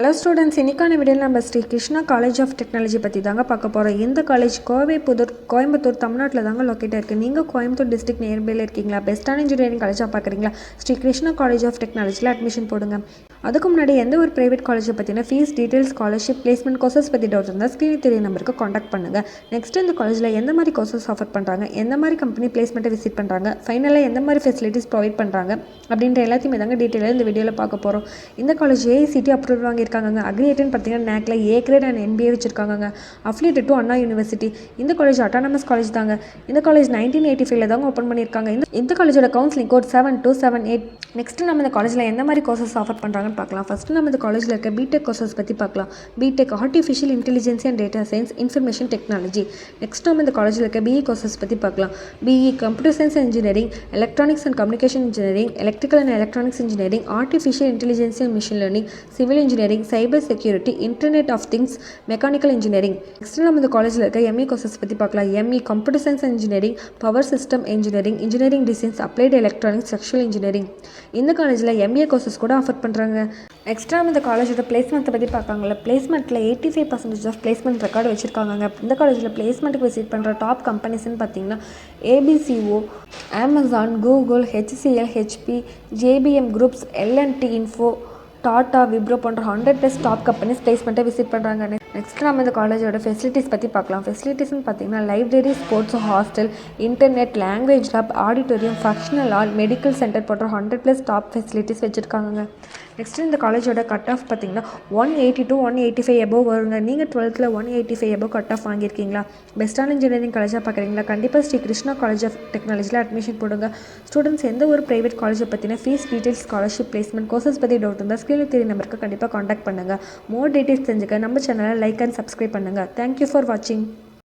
Hello students, இன்னைக்கான வீடியோவில் நம்ம Sri Krishna college of technology பற்றி தாங்க பார்க்க போகிறோம். இந்த காலேஜ் கோயம்புத்தூர் தமிழ்நாட்டில் தாங்க லொக்கேட் இருக்குது. நீங்கள் கோயம்புத்தூர் டிஸ்ட்ரிக்ட் நியர்பையில் இருக்கீங்களா? பெஸ்ட்டான இன்ஜினியரிங் காலேஜாக பார்க்குறீங்களா? ஸ்ரீ கிருஷ்ணா காலேஜ் ஆஃப் டெக்னாலஜியில் அட்மிஷன் போடுங்க. அதுக்கு முன்னாடி எந்த ஒரு ப்ரைவேட் காலேஜை பற்றின fees details, scholarship, placement courses பற்றி டவுட் இருந்தால் ஸ்க்ரீனில் தெரிய நம்பருக்கு காண்டாக்ட் பண்ணுங்கள். நெக்ஸ்ட் இந்த காலேஜில் எந்த மாதிரி கோர்சஸ் ஆஃபர் பண்ணுறாங்க, எந்த மாதிரி கம்பெனி பிளேஸ்மெண்ட்டை விசிட் பண்ணுறாங்க, ஃபைனலாக எந்த மாதிரி ஃபெசிலிட்டிஸ் ப்ரொவைட் பண்ணுறாங்க அப்படின்ற எல்லாத்தையுமே தாங்க டீட்டெயிலாக இந்த வீடியோவில் பார்க்க போகிறோம். இந்த காலேஜ் ஏஐசிடி அப்ரூவல் வாங்கியிருக்காங்க. அக்ரிகேட்னு பார்த்தீங்கன்னா நேக்கில் ஏ கிரேட் அண்ட் NBA வச்சிருக்காங்க. Affiliated to Anna university. இந்த காலேஜ் அட்டானமஸ் காலேஜ் தாங்க. இந்த காலேஜ் 1985 தாங்க ஓப்பன் பண்ணியிருக்காங்க. இந்த காலேஜோட கவுன்சிலிங் கோட் 7278. நெக்ஸ்ட் நம்ம இந்த காலேஜில் எந்த மாதிரி கோர்சஸ் ஆஃபர் பண்ணுறாங்கன்னு பார்க்கலாம். ஃபஸ்ட்டு நம்ம இந்த காலேஜில் இருக்க பிடெக் கோர்சஸ் பற்றி பார்க்கலாம். B Tech artificial intelligence and data science, information technology. Next நம்ம இந்த காலேஜில் இருக்க பிஇ கோர்சஸ் பற்றி பார்க்கலாம். BE computer science and engineering, electronics and communication engineering, electrical and electronics engineering, artificial intelligence and machine learning, civil engineering, cyber security, internet of things, mechanical engineering. Next நம்ம இந்த காலேஜில் இருக்க எம்இ கோர்சஸ் பற்றி பார்க்கலாம். ME computer science and engineering, power system engineering, engineering designs, applied electronics, structural engineering. இந்த காலேஜில் MBA courses கூட offer பண்ணுறாங்க. நெக்ஸ்ட் நம்ம இந்த காலேஜோட பிளேஸ்மெண்ட்டை பற்றி பார்க்காங்களா. பிளேஸ்மெண்ட்டில் 85% ஆஃப் பிளேஸ்மெண்ட் ரெக்கார்டு வச்சுருக்காங்க. இந்த காலேஜில் பிளேஸ்மெண்ட்டுக்கு விசிட் பண்ணுற டாப் கம்பெனிஸ்ன்னு பார்த்தீங்கன்னா ABCO, Amazon, Google, HCL, HP, JBM groups, L&T info, Tata, Wipro போன்ற 100+ டாப் கம்பெனிஸ் பிளேஸ்மெண்ட்டை விசிட் பண்ணுறாங்க. நெக்ஸ்ட் நம்ம இந்த காலேஜோட ஃபெசிலிட்டிஸ் பற்றி பார்க்கலாம். ஃபெசிலிட்டிஸ்னு பார்த்தீங்கன்னா library, sports hostel, internet, language lab, auditorium, functional hall, medical centre போன்ற 100+ டாப் ஃபெசிலிட்டிஸ் வச்சுருக்காங்க. நெக்ஸ்ட் இந்த காலேஜோட கட் ஆஃப் பார்த்தீங்கன்னா 180 to 185 எபோவ் வருங்க. நீங்கள் 12th 185 எபோவ் கட் ஆஃப் வாங்கியிருக்கீங்களா? பெஸ்ட்டான இன்ஜினியரிங் காலேஜாக பார்க்குறீங்களா? கண்டிப்பாக ஸ்ரீ கிருஷ்ணா காலேஜ் ஆஃப் டெக்னாலஜியில் அட்மிஷன் போடுங்க. ஸ்டூடெண்ட்ஸ் எந்த ஒரு ப்ரைவேட் காலேஜை பற்றின fees details, scholarship, placement courses பற்றி டவுட் இருந்தால் ஸ்க்ரீனில் தெரிய நம்பருக்கு கண்டிப்பாக காண்டாக்ட் பண்ணுங்கள். மோர் டீட்டெயில்ஸ் தெரிஞ்சுக்க நம்ம சேனலை லைக் அண்ட் சப்ஸ்கிரைப் பண்ணுங்கள். தேங்க்யூ ஃபார் வாட்சிங்.